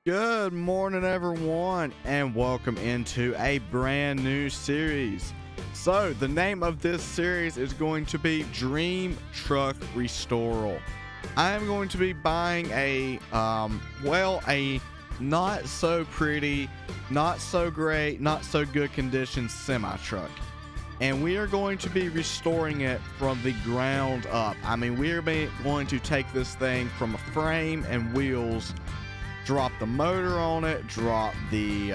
Good morning, everyone, and welcome into a brand new series. So, the name of this series is going to be Dream Truck Restoral. I am going to be buying a not so pretty, not so great, not so good condition semi truck. And we are going to be restoring it from the ground up. I mean, we are going to take this thing from a frame and wheels, drop the motor on it, drop the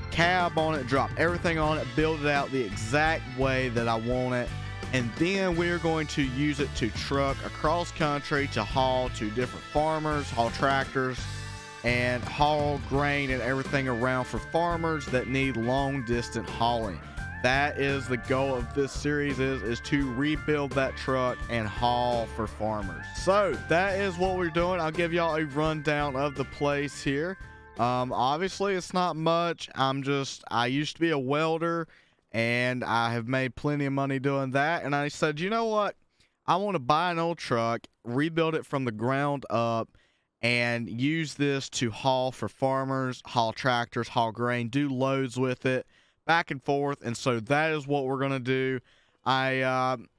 cab on it, drop everything on it, build it out the exact way that I want it, and then we're going to use it to truck across country to haul to different farmers, haul tractors, and haul grain and everything around for farmers that need long distance hauling. That is the goal of this series is to rebuild that truck and haul for farmers. So that is what we're doing. I'll give y'all a rundown of the place here. Obviously it's not much. I used to be a welder and I have made plenty of money doing that. And I said, you know what? I want to buy an old truck, rebuild it from the ground up, and use this to haul for farmers, haul tractors, haul grain, do loads with it, back and forth. And so that is what we're gonna do.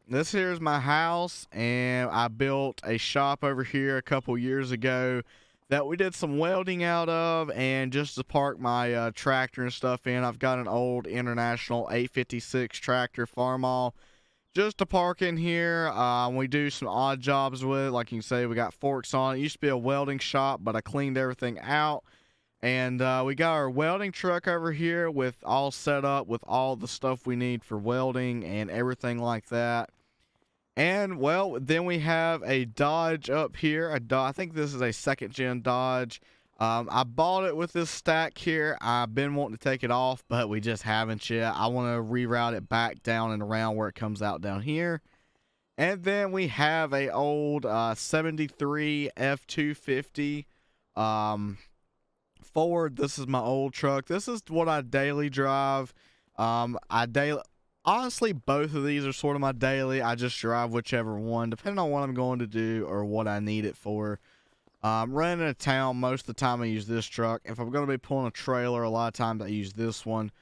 This here is my house, and I built a shop over here a couple years ago that we did some welding out of, and just to park my tractor and stuff in. I've got an old International 856 tractor Farmall just to park in here. We do some odd jobs with it, like you can say. We got forks on it. It used to be a welding shop, but I cleaned everything out. And we got our welding truck over here with all set up with all the stuff we need for welding and everything like that. And well, then we have a Dodge up here. I think this is a second gen Dodge. I bought it with this stack here. I've been wanting to take it off, but we just haven't yet. I want to reroute it back down and around where it comes out down here. And then we have a old 73 F250 Ford. This is my old truck. This is what I daily drive. Honestly, both of these are sort of my daily. I just drive whichever one, depending on what I'm going to do or what I need it for. Running in a town, most of the time I use this truck. If I'm going to be pulling a trailer, a lot of times I use this one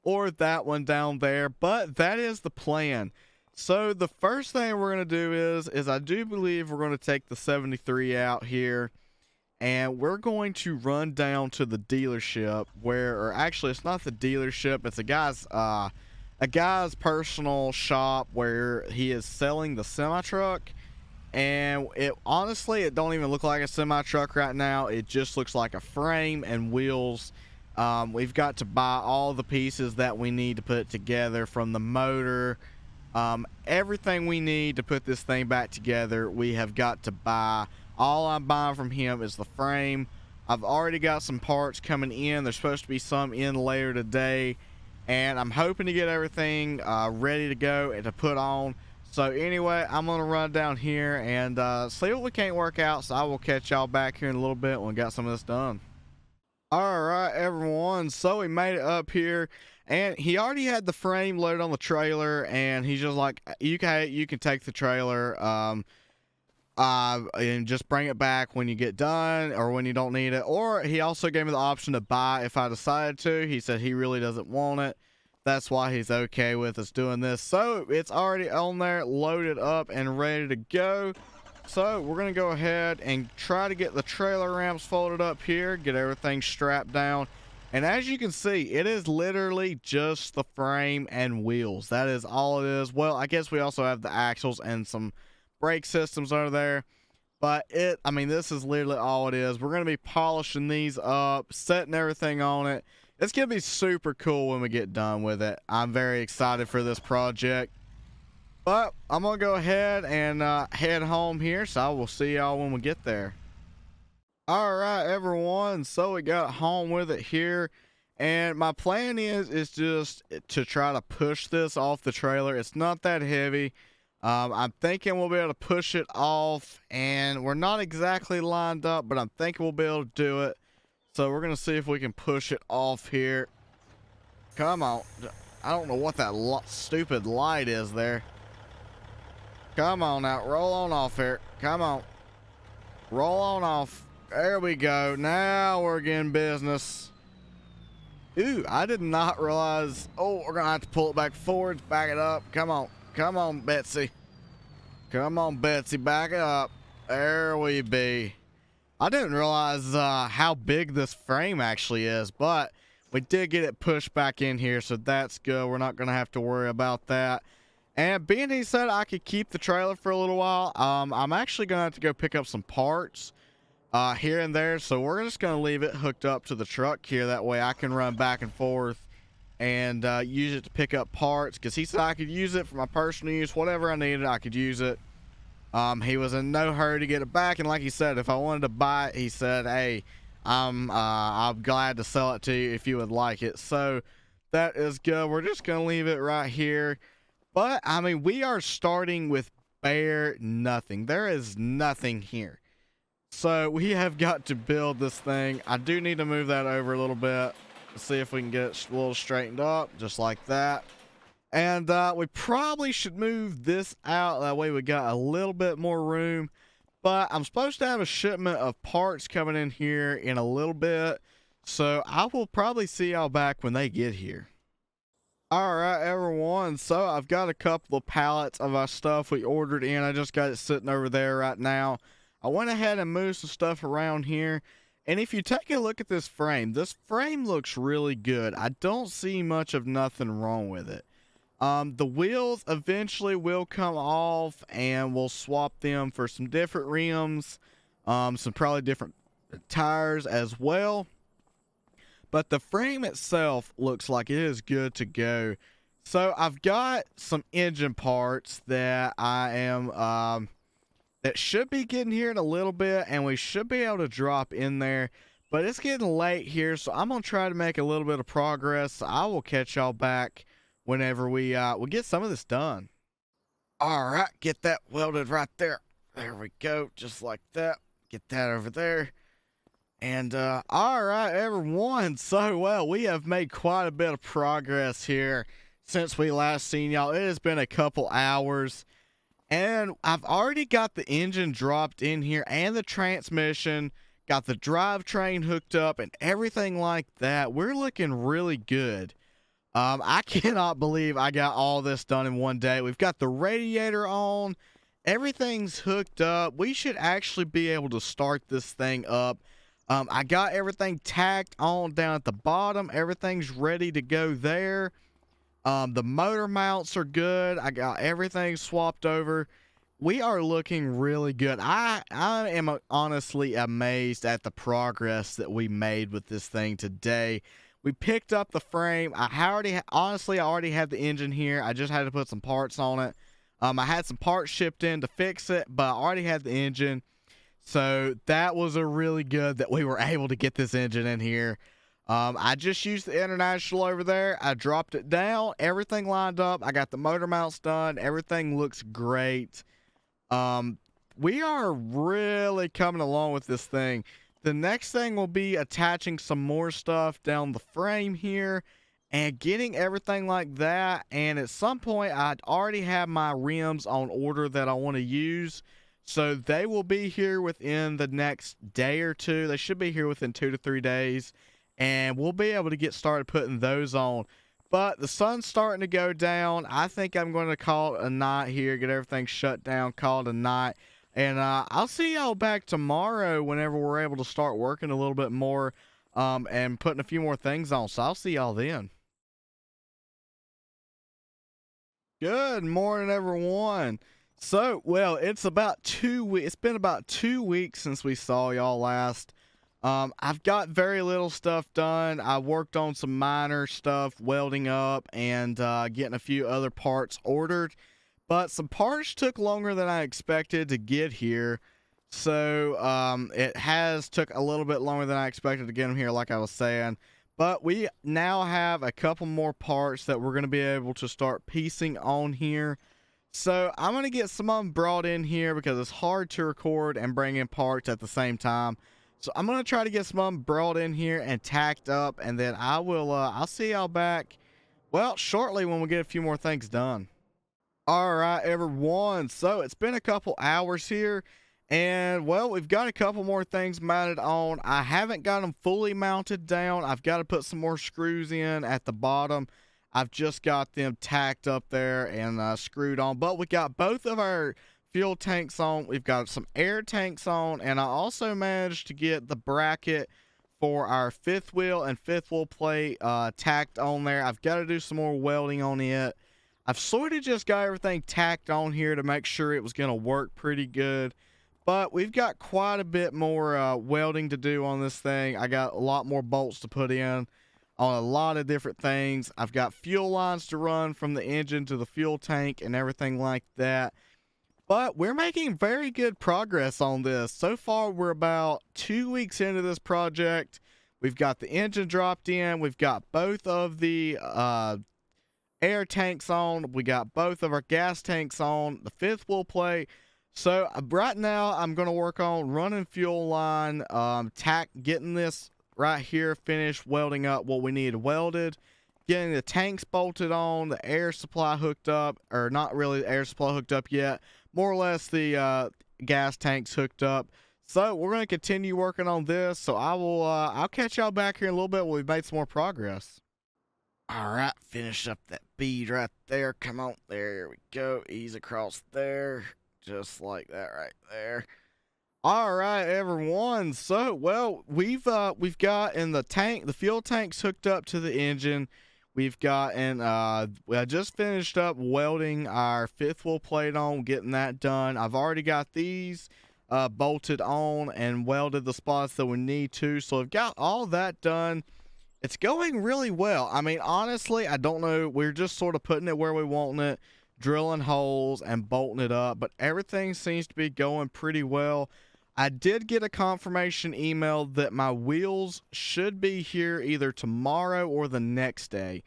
or that one down there. But that is the plan. So the first thing we're going to do is I do believe we're going to take the 73 out here, and we're going to run down to the dealership or actually it's not the dealership, it's a guy's personal shop where he is selling the semi truck. And honestly, it don't even look like a semi truck right now. It just looks like a frame and wheels. We've got to buy all the pieces that we need to put it together, from the motor, everything we need to put this thing back together. We have got to buy. All I'm buying from him is the frame. I've already got some parts coming in. There's supposed to be some in later today, and I'm hoping to get everything ready to go and to put on. So anyway, I'm gonna run down here and see what we can't work out. So I will catch y'all back here in a little bit when we got some of this done. All right, everyone, so we made it up here, and he already had the frame loaded on the trailer, and he's just like, you can take the trailer and just bring it back when you get done or when you don't need it. Or he also gave me the option to buy if I decided to. He said he really doesn't want it. That's why he's okay with us doing this. So it's already on there, loaded up and ready to go. So we're going to go ahead and try to get the trailer ramps folded up here, get everything strapped down. And as you can see, it is literally just the frame and wheels. That is all it is. Well, I guess we also have the axles and some brake systems under there. But this is literally all it is. We're going to be polishing these up, setting everything on it. It's going to be super cool when we get done with it. I'm very excited for this project. But I'm going to go ahead and head home here, so I will see y'all when we get there. All right, everyone. So we got home with it here. And my plan is just to try to push this off the trailer. It's not that heavy. I'm thinking we'll be able to push it off. And we're not exactly lined up, but I'm thinking we'll be able to do it. So we're going to see if we can push it off here. Come on. I don't know what that stupid light is there. Come on now. Roll on off here. Come on. Roll on off. There we go. Now we're getting business. Ooh, I did not realize. Oh, we're gonna have to pull it back forward, back it up. Come on. Come on, Betsy. Come on, Betsy, back it up. There we be. I didn't realize how big this frame actually is, but we did get it pushed back in here, so that's good. We're not gonna have to worry about that. And being he said I could keep the trailer for a little while, I'm actually gonna have to go pick up some parts here and there, so we're just gonna leave it hooked up to the truck here. That way I can run back and forth and use it to pick up parts, because he said I could use it for my personal use. Whatever I needed, I could use it. He was in no hurry to get it back, and like he said, if I wanted to buy it, he said, hey, I'm glad to sell it to you if you would like it. So that is good. We're just gonna leave it right here. But I mean, we are starting with bare nothing. There is nothing here, so we have got to build this thing. I do need to move that over a little bit to see if we can get it a little straightened up, just like that. And we probably should move this out, that way we got a little bit more room. But I'm supposed to have a shipment of parts coming in here in a little bit, so I will probably see y'all back when they get here. Alright everyone, so I've got a couple of pallets of our stuff we ordered in. I just got it sitting over there right now. I went ahead and moved some stuff around here, and if you take a look at this frame looks really good. I don't see much of nothing wrong with it. The wheels eventually will come off, and we'll swap them for some different rims, some probably different tires as well. But the frame itself looks like it is good to go. So I've got some engine parts that I am that should be getting here in a little bit, and we should be able to drop in there. But it's getting late here, so I'm gonna try to make a little bit of progress. I will catch y'all back whenever we get some of this done. All right, get that welded right there. There we go, just like that. Get that over there. And all right everyone, so well, we have made quite a bit of progress here since we last seen y'all. It has been a couple hours, and I've already got the engine dropped in here and the transmission, got the drivetrain hooked up and everything like that. We're looking really good. I cannot believe I got all this done in one day. We've got the radiator on, everything's hooked up. We should actually be able to start this thing up. I got everything tacked on down at the bottom. Everything's ready to go there. The motor mounts are good. I got everything swapped over. We are looking really good. I am honestly amazed at the progress that we made with this thing today. We picked up the frame. I already had the engine here. I just had to put some parts on it. I had some parts shipped in to fix it, but I already had the engine. So that was a really good that we were able to get this engine in here. I just used the International over there. I dropped it down. Everything lined up. I got the motor mounts done. Everything looks great. We are really coming along with this thing. The next thing will be attaching some more stuff down the frame here and getting everything like that. And at some point, I'd already have my rims on order that I want to use. So they will be here within the next day or two. They should be here within 2 to 3 days. And we'll be able to get started putting those on. But the sun's starting to go down. I think I'm going to call it a night here. Get everything shut down. Call it a night. And I'll see y'all back tomorrow whenever we're able to start working a little bit more and putting a few more things on. So I'll see y'all then. Good morning, everyone. So, well, it's about 2 weeks. It's been about 2 weeks since we saw y'all last. I've got very little stuff done. I worked on some minor stuff, welding up and getting a few other parts ordered. But some parts took longer than I expected to get here. So it has took a little bit longer than I expected to get them here, like I was saying. But we now have a couple more parts that we're going to be able to start piecing on here. So I'm going to get some of them brought in here because it's hard to record and bring in parts at the same time. So I'm going to try to get some of them brought in here and tacked up. And then I'll see y'all back, well, shortly when we get a few more things done. All right, everyone. So it's been a couple hours here, And well, we've got a couple more things mounted on. I haven't got them fully mounted down. I've got to put some more screws in at the bottom. I've just got them tacked up there and screwed on. But we got both of our fuel tanks on. We've got some air tanks on. And I also managed to get the bracket for our fifth wheel and fifth wheel plate tacked on there. I've got to do some more welding on it. I've sort of just got everything tacked on here to make sure it was going to work pretty good. But we've got quite a bit more welding to do on this thing. I got a lot more bolts to put in on a lot of different things. I've got fuel lines to run from the engine to the fuel tank and everything like that. But we're making very good progress on this. So far, we're about 2 weeks into this project. We've got the engine dropped in. We've got both of the air tanks on. We got both of our gas tanks on. The fifth wheel plate. So right now, I'm going to work on running fuel line, getting this right here finished, welding up what we need welded, getting the tanks bolted on, the air supply hooked up, or not really the air supply hooked up yet, more or less the gas tanks hooked up. So we're going to continue working on this. So I'll catch y'all back here in a little bit when we've made some more progress. All right, finish up that bead right there. Come on, there we go. Ease across there. Just like that right there. All right, everyone. So, well, we've got in the fuel tanks hooked up to the engine. We've got I just finished up welding our fifth wheel plate on, getting that done. I've already got these bolted on and welded the spots that we need to. So I've got all that done. It's going really well. I mean, honestly, I don't know. We're just sort of putting it where we want it, drilling holes and bolting it up, but everything seems to be going pretty well. I did get a confirmation email that my wheels should be here either tomorrow or the next day.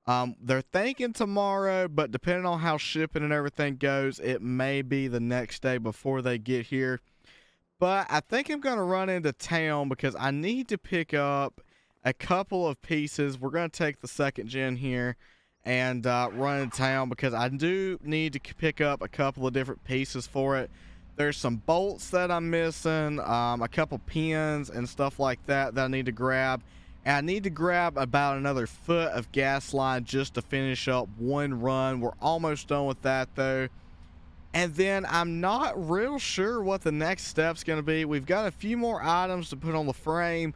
They're thinking tomorrow, but depending on how shipping and everything goes, it may be the next day before they get here. But I think I'm going to run into town because I need to pick up a couple of pieces. We're going to take the second gen here and run in town because I do need to pick up a couple of different pieces for it. There's some bolts that I'm missing, a couple pins and stuff like that I need to grab. And I need to grab about another foot of gas line just to finish up one run. We're almost done with that though. And then I'm not real sure what the next step's going to be. We've got a few more items to put on the frame,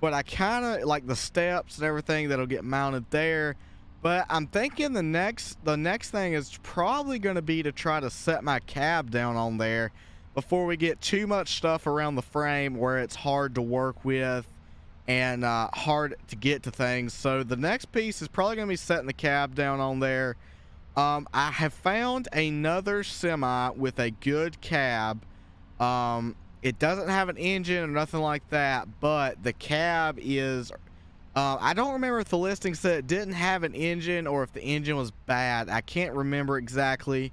but I kind of like the steps and everything that'll get mounted there. But I'm thinking the next thing is probably going to be to try to set my cab down on there before we get too much stuff around the frame where it's hard to work with and hard to get to things. So the next piece is probably going to be setting the cab down on there. I have found another semi with a good cab. It doesn't have an engine or nothing like that, but the cab is... I don't remember if the listing said it didn't have an engine or if the engine was bad. I can't remember exactly,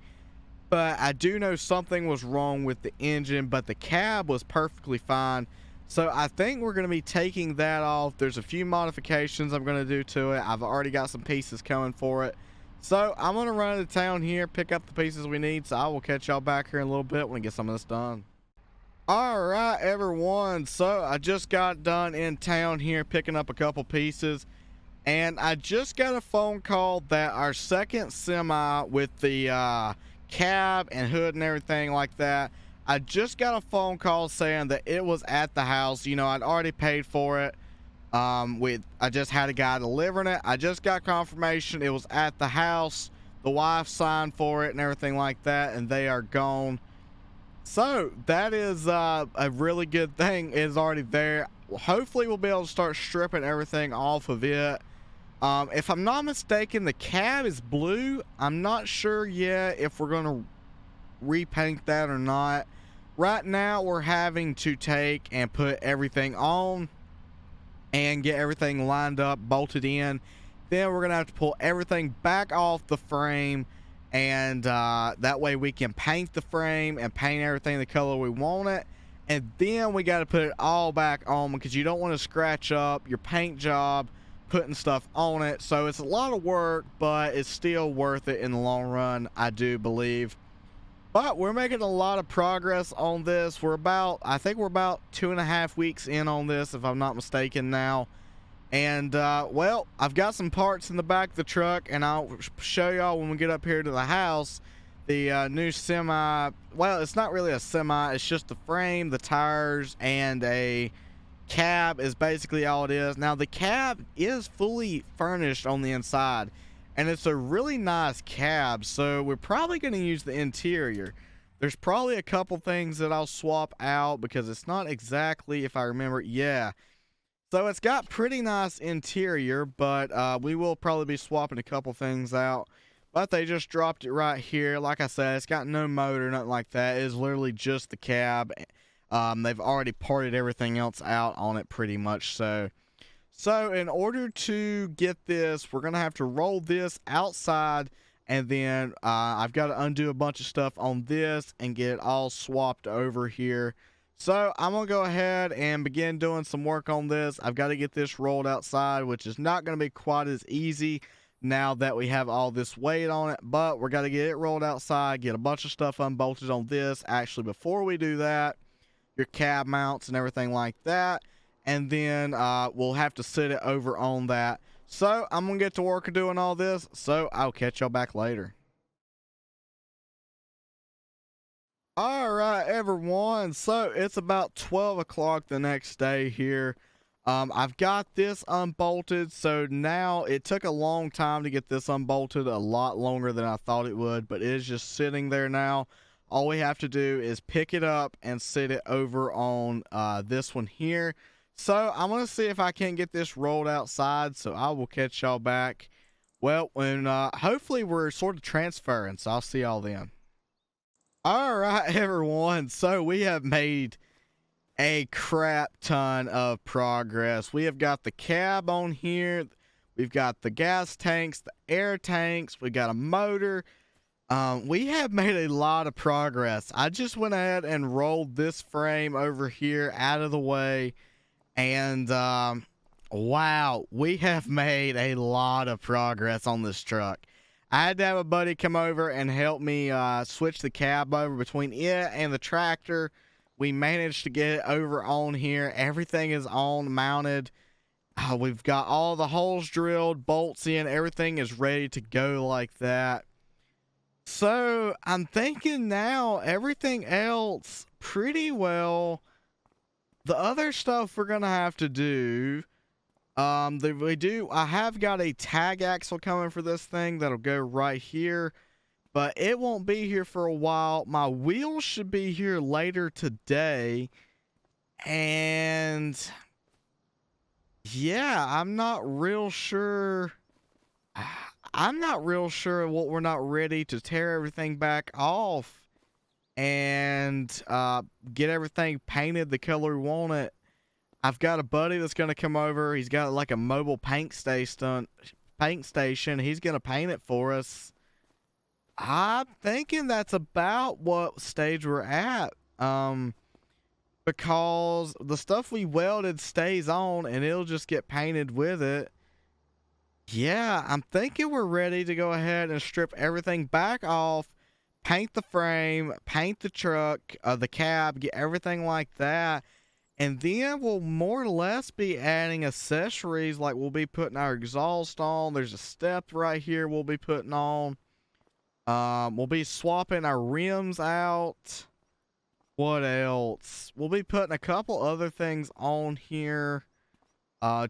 but I do know something was wrong with the engine, but the cab was perfectly fine. So I think we're going to be taking that off. There's a few modifications I'm going to do to it. I've already got some pieces coming for it. So I'm going to run into town here, pick up the pieces we need. So I will catch y'all back here in a little bit when we get some of this done. All right, everyone. So I just got done in town here picking up a couple pieces. And I just got a phone call that our second semi with the cab and hood and everything like that, I just got a phone call saying that it was at the house. You know, I'd already paid for it. I just had a guy delivering it. I just got confirmation it was at the house. The wife signed for it and everything like that, and they are gone. So that is a really good thing. It's already there. Hopefully we'll be able to start stripping everything off of it. If I'm not mistaken, the cab is blue. I'm not sure yet if we're going to repaint that or not. Right now we're having to take and put everything on and get everything lined up, bolted in. Then we're going to have to pull everything back off the frame, and that way we can paint the frame and paint everything the color we want it. And then we got to put it all back on because you don't want to scratch up your paint job putting stuff on it. So it's a lot of work, but it's still worth it in the long run, I do believe. But we're making a lot of progress on this. I think we're about 2.5 weeks in on this, if I'm not mistaken now. And well, I've got some parts in the back of the truck, and I'll show y'all when we get up here to the house. The new semi, well, it's not really a semi, it's just the frame, the tires, and a cab is basically all it is. Now the cab is fully furnished on the inside, and it's a really nice cab, so we're probably going to use the interior. There's probably a couple things that I'll swap out because it's not exactly, if I remember, yeah. So it's got pretty nice interior, but we will probably be swapping a couple things out. But they just dropped it right here. Like I said, it's got no motor, nothing like that. It is literally just the cab. They've already parted everything else out on it pretty much. So in order to get this, we're going to have to roll this outside. And then I've got to undo a bunch of stuff on this and get it all swapped over here. So I'm going to go ahead and begin doing some work on this. I've got to get this rolled outside, which is not going to be quite as easy now that we have all this weight on it, but we're got to get it rolled outside, get a bunch of stuff unbolted on this. Actually, before we do that, your cab mounts and everything like that, and then we'll have to sit it over on that. So I'm gonna get to work doing all this, so I'll catch y'all back later. All right, everyone, so it's about 12 o'clock the next day here. I've got this unbolted, so now it took a long time to get this unbolted, a lot longer than I thought it would, but it is just sitting there now. All we have to do is pick it up and sit it over on this one here. So I'm going to see if I can't get this rolled outside, so I will catch y'all back. Well, when hopefully we're sort of transferring, so I'll see y'all then. All right, everyone, so we have made a crap ton of progress. We have got the cab on here, we've got the gas tanks, the air tanks, we got a motor. We have made a lot of progress. I just went ahead and rolled this frame over here out of the way, and wow, we have made a lot of progress on this truck. I had to have a buddy come over and help me switch the cab over between it and the tractor. We managed to get it over on here. Everything is on, mounted. We've got all the holes drilled, bolts in. Everything is ready to go like that. So I'm thinking now everything else pretty well. The other stuff we're going to have to do. I have got a tag axle coming for this thing that'll go right here, but it won't be here for a while. My wheels should be here later today, and yeah, I'm not real sure what we're not ready to tear everything back off and get everything painted the color we want it. I've got a buddy that's going to come over. He's got like a mobile paint station. He's going to paint it for us. I'm thinking that's about what stage we're at. Because the stuff we welded stays on and it'll just get painted with it. Yeah, I'm thinking we're ready to go ahead and strip everything back off, paint the frame, paint the truck, the cab, get everything like that. And then we'll more or less be adding accessories, like we'll be putting our exhaust on. There's a step right here we'll be putting on. We'll be swapping our rims out. What else? We'll be putting a couple other things on here.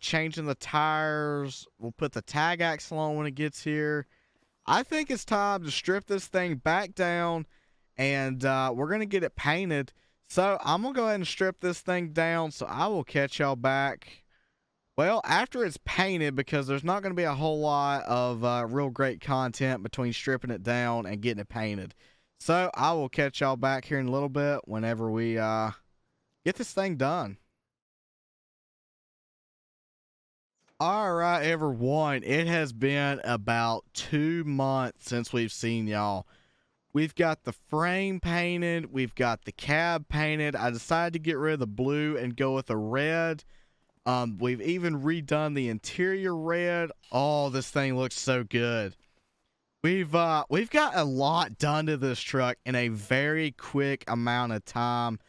Changing the tires. We'll put the tag axle on when it gets here. I think it's time to strip this thing back down, and we're going to get it painted. So I'm going to go ahead and strip this thing down, so I will catch y'all back, well, after it's painted, because there's not going to be a whole lot of real great content between stripping it down and getting it painted. So I will catch y'all back here in a little bit whenever we get this thing done. All right, everyone, it has been about 2 months since we've seen y'all. We've got the frame painted. We've got the cab painted. I decided to get rid of the blue and go with a red. We've even redone the interior red. Oh, this thing looks so good. We've got a lot done to this truck in a very quick amount of time.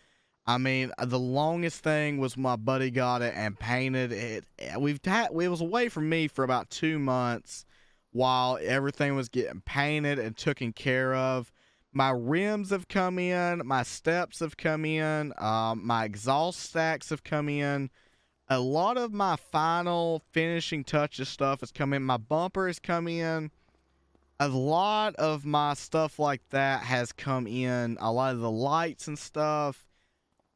I mean, the longest thing was my buddy got it and painted it. It was away from me for about 2 months while everything was getting painted and taken care of. My rims have come in, my steps have come in, my exhaust stacks have come in. A lot of my final finishing touches stuff has come in. My bumper has come in. A lot of my stuff like that has come in. A lot of the lights and stuff.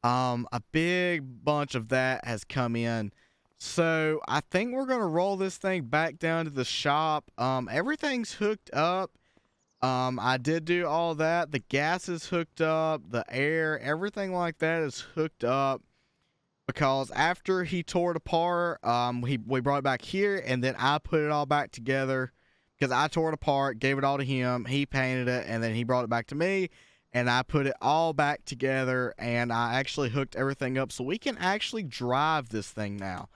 A big bunch of that has come in. So I think we're gonna roll this thing back down to the shop. Everything's hooked up. I did do all that. The gas is hooked up. The air, everything like that is hooked up. Because after he tore it apart, we brought it back here, and then I put it all back together. Because I tore it apart, gave it all to him, he painted it, and then he brought it back to me, and I put it all back together, and I actually hooked everything up so we can actually drive this thing now.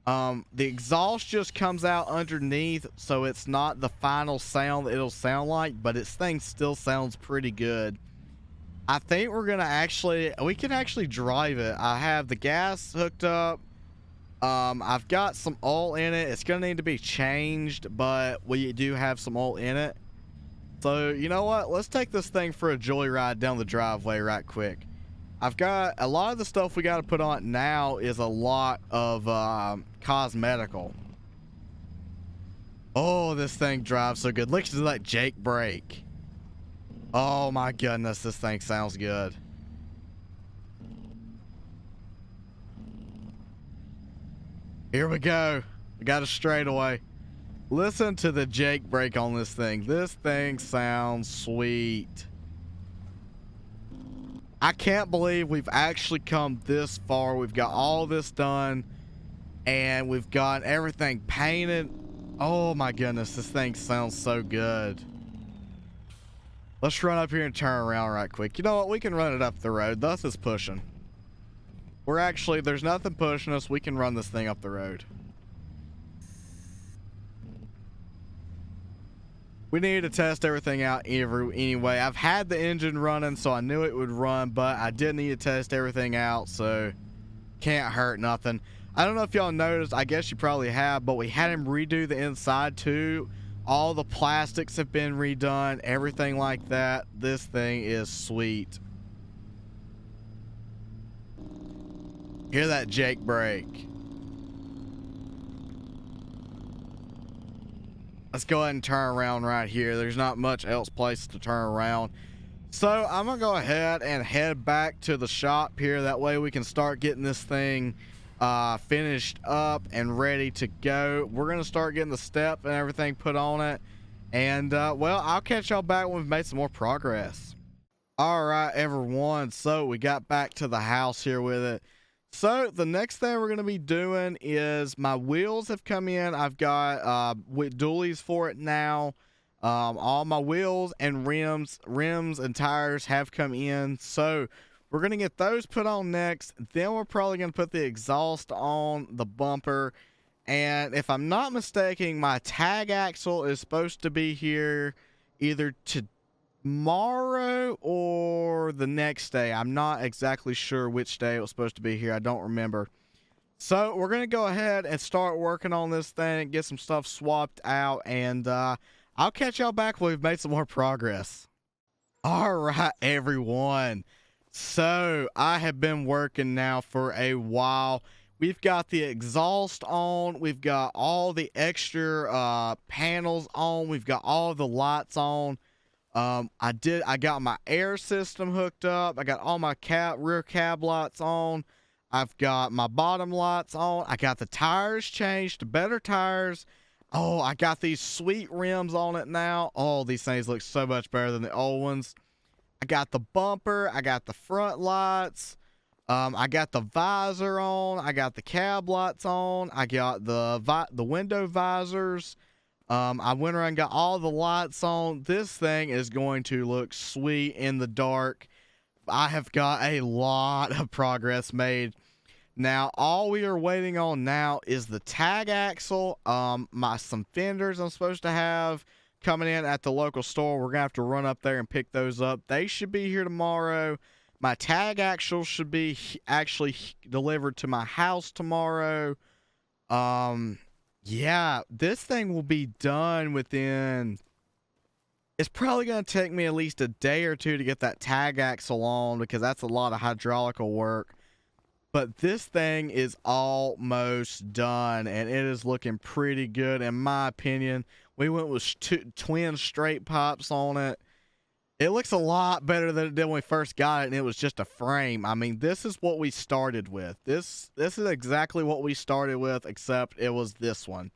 The exhaust just comes out underneath, so it's not the final sound that it'll sound like, but its thing still sounds pretty good. I think we can actually drive it. I have the gas hooked up. I've got some oil in it. It's gonna need to be changed, but we do have some oil in it. So you know what? Let's take this thing for a joyride down the driveway right quick. I've got a lot of the stuff we got to put on it now is a lot of cosmetical. Oh, this thing drives so good. Look at that Jake brake. Oh my goodness, this thing sounds good. Here we go. We got a straightaway. Listen to the Jake brake on this thing. This thing sounds sweet. I can't believe we've actually come this far. We've got all this done and we've got everything painted. Oh my goodness, this thing sounds so good. Let's run up here and turn around right quick. You know what? We can run it up the road. Thus is pushing. There's nothing pushing us. We can run this thing up the road. We need to test everything out anyway. I've had the engine running, so I knew it would run, but I did need to test everything out, so can't hurt nothing. I don't know if y'all noticed, I guess you probably have, but we had him redo the inside too. All the plastics have been redone, everything like that. This thing is sweet. Hear that Jake brake. Let's go ahead and turn around right here. There's not much else place to turn around. So I'm gonna go ahead and head back to the shop here. That way we can start getting this thing finished up and ready to go. We're gonna start getting the step and everything put on it. And well, I'll catch y'all back when we've made some more progress. All right, everyone. So we got back to the house here with it. So the next thing we're going to be doing is my wheels have come in. I've got dualies for it now. All my wheels and rims and tires have come in. So we're going to get those put on next. Then we're probably going to put the exhaust on the bumper. And if I'm not mistaken, my tag axle is supposed to be here either tomorrow or the next day. I'm not exactly sure which day it was supposed to be here. I don't remember. So we're going to go ahead and start working on this thing, get some stuff swapped out, and I'll catch y'all back when we've made some more progress. All right, everyone. So I have been working now for a while. We've got the exhaust on. We've got all the extra panels on. We've got all the lights on. I got my air system hooked up. I got all my rear cab lights on. I've got my bottom lights on. I got the tires changed to better tires. Oh, I got these sweet rims on it now. Oh, these things look so much better than the old ones. I got the bumper. I got the front lights. I got the visor on. I got the cab lights on. I got the window visors. I went around and got all the lights on. This thing is going to look sweet in the dark. I have got a lot of progress made. Now, all we are waiting on now is the tag axle, some fenders I'm supposed to have coming in at the local store. We're gonna have to run up there and pick those up. They should be here tomorrow. My tag axle should be actually delivered to my house tomorrow. Yeah, this thing will be done within, it's probably going to take me at least a day or two to get that tag axle on, because that's a lot of hydraulical work. But this thing is almost done, and it is looking pretty good in my opinion. We went with twin straight pipes on it. It looks a lot better than it did when we first got it, and it was just a frame. I mean, this is what we started with. This is exactly what we started with, except it was this one.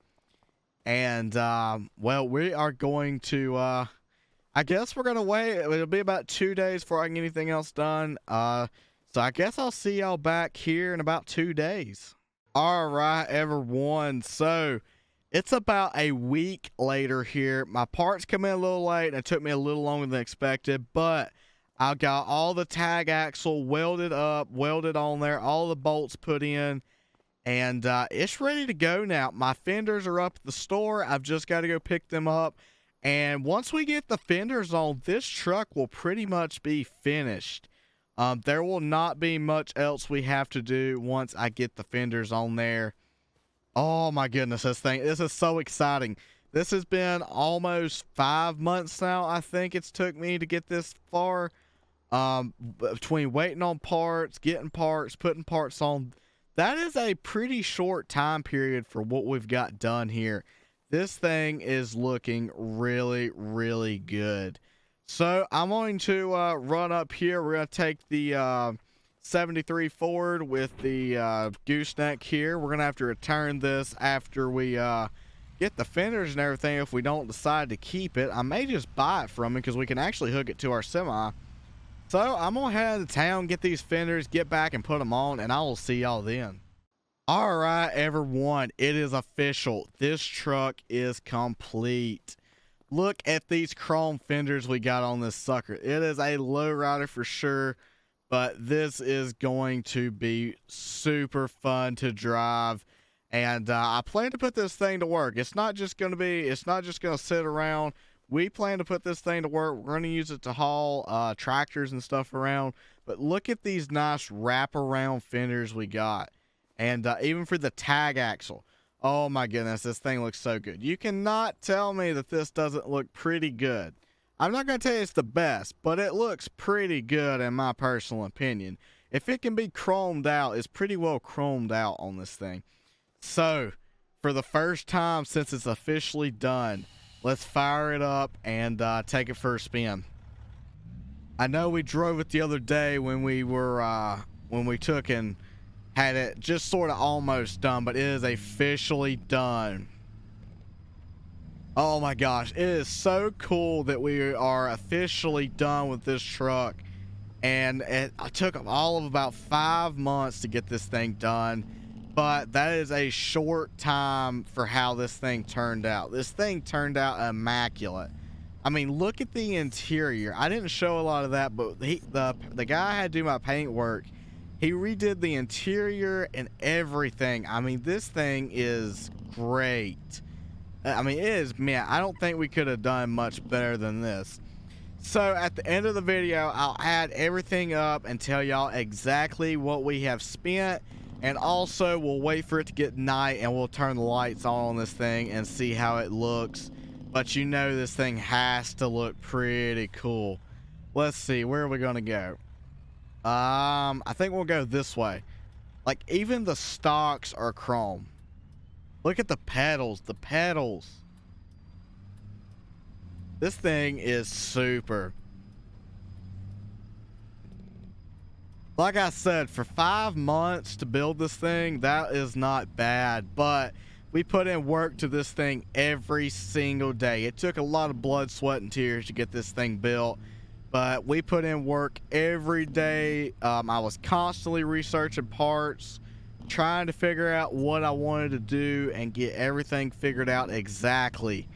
And, well, we are going to, I guess we're going to wait. It'll be about 2 days before I can get anything else done. So I guess I'll see y'all back here in about 2 days. All right, everyone. So it's about a week later here. My parts come in a little late, and it took me a little longer than expected, but I got all the tag axle welded up, welded on there, all the bolts put in, and it's ready to go now. My fenders are up at the store. I've just got to go pick them up, and once we get the fenders on, this truck will pretty much be finished. There will not be much else we have to do once I get the fenders on there. Oh my goodness, this is so exciting. This has been almost 5 months now, I think it's took me to get this far. Between waiting on parts, getting parts, putting parts on. That is a pretty short time period for what we've got done here. This thing is looking really, really good. So I'm going to run up here. We're going to take the 73 Ford with the gooseneck here. We're going to have to return this after we get the fenders and everything if we don't decide to keep it. I may just buy it from him because we can actually hook it to our semi. So I'm going to head into town, get these fenders, get back and put them on, and I will see y'all then. All right, everyone. It is official. This truck is complete. Look at these chrome fenders we got on this sucker. It is a lowrider for sure, but this is going to be super fun to drive. And I plan to put this thing to work. It's not just going to sit around. We plan to put this thing to work. We're going to use it to haul tractors and stuff around. But look at these nice wraparound fenders we got. And even for the tag axle. Oh my goodness, this thing looks so good. You cannot tell me that this doesn't look pretty good. I'm not going to tell you it's the best, but it looks pretty good in my personal opinion. If it can be chromed out, it's pretty well chromed out on this thing. So, for the first time since it's officially done, let's fire it up and take it for a spin. I know we drove it the other day when we were, when we took and had it just sort of almost done, but it is officially done. Oh my gosh, it is so cool that we are officially done with this truck. And it took all of about 5 months to get this thing done, but that is a short time for how this thing turned out. This thing turned out immaculate. I mean, look at the interior. I didn't show a lot of that, but the guy I had to do my paint work, he redid the interior and everything. I mean, this thing is great. I mean, it is, man, I don't think we could have done much better than this. So at the end of the video, I'll add everything up and tell y'all exactly what we have spent. And also, we'll wait for it to get night and we'll turn the lights on this thing and see how it looks. But you know this thing has to look pretty cool. Let's see, where are we going to go? I think we'll go this way. Like, even the stocks are chrome. Look at the pedals. The pedals. This thing is super. Like I said, for 5 months to build this thing, that is not bad. But we put in work to this thing every single day. It took a lot of blood, sweat, and tears to get this thing built. But we put in work every day. I was constantly researching parts, trying to figure out what I wanted to do and get everything figured out exactly.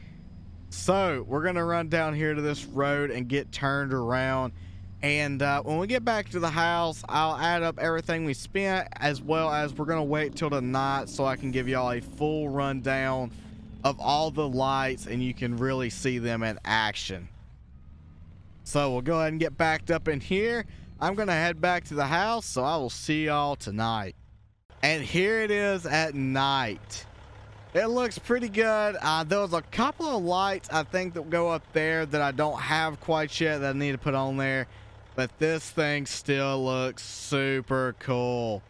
So we're going to run down here to this road and get turned around. And when we get back to the house, I'll add up everything we spent, as well as we're going to wait till the night so I can give y'all a full rundown of all the lights, and you can really see them in action. So we'll go ahead and get backed up in here. I'm gonna head back to the house, so I will see y'all tonight. And here it is at night. It looks pretty good. There was a couple of lights I think that go up there that I don't have quite yet that I need to put on there, but this thing still looks super cool.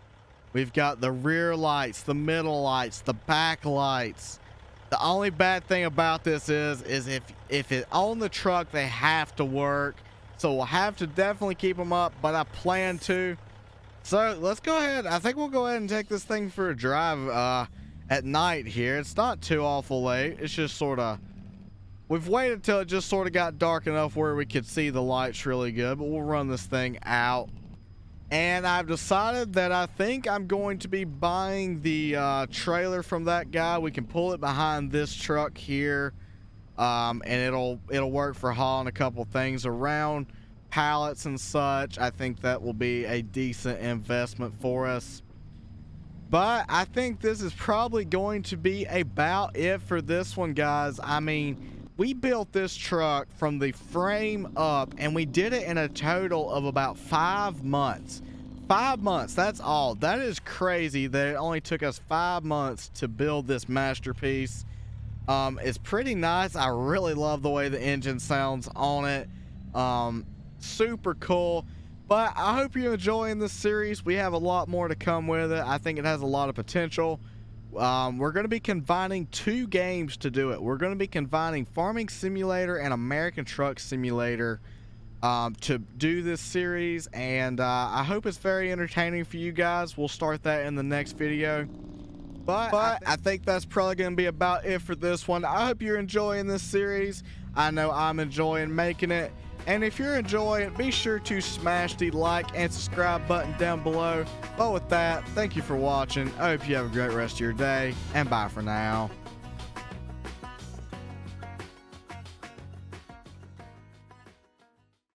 We've got the rear lights, the middle lights, the back lights. The only bad thing about this is if it on the truck, they have to work. So we'll have to definitely keep them up, but I plan to. So let's go ahead. I think we'll go ahead and take this thing for a drive at night here. It's not too awful late. It's just sort of, we've waited till it just sort of got dark enough where we could see the lights really good, but we'll run this thing out. And I've decided that I think I'm going to be buying the trailer from that guy. We can pull it behind this truck here, and it'll work for hauling a couple things around, pallets and such. I think that will be a decent investment for us. But I think this is probably going to be about it for this one, guys. I mean, we built this truck from the frame up, and we did it in a total of about 5 months. 5 months, that's all. That is crazy that it only took us 5 months to build this masterpiece. It's pretty nice. I really love the way the engine sounds on it. Super cool. But I hope you're enjoying this series. We have a lot more to come with it. I think it has a lot of potential. We're going to be combining 2 games to do it. We're going to be combining Farming Simulator and American Truck Simulator to do this series, and I hope it's very entertaining for you guys. We'll start that in the next video. But I think that's probably going to be about it for this one. I hope you're enjoying this series. I know I'm enjoying making it. And if you're enjoying it, be sure to smash the like and subscribe button down below. But with that, thank you for watching. I hope you have a great rest of your day, and bye for now.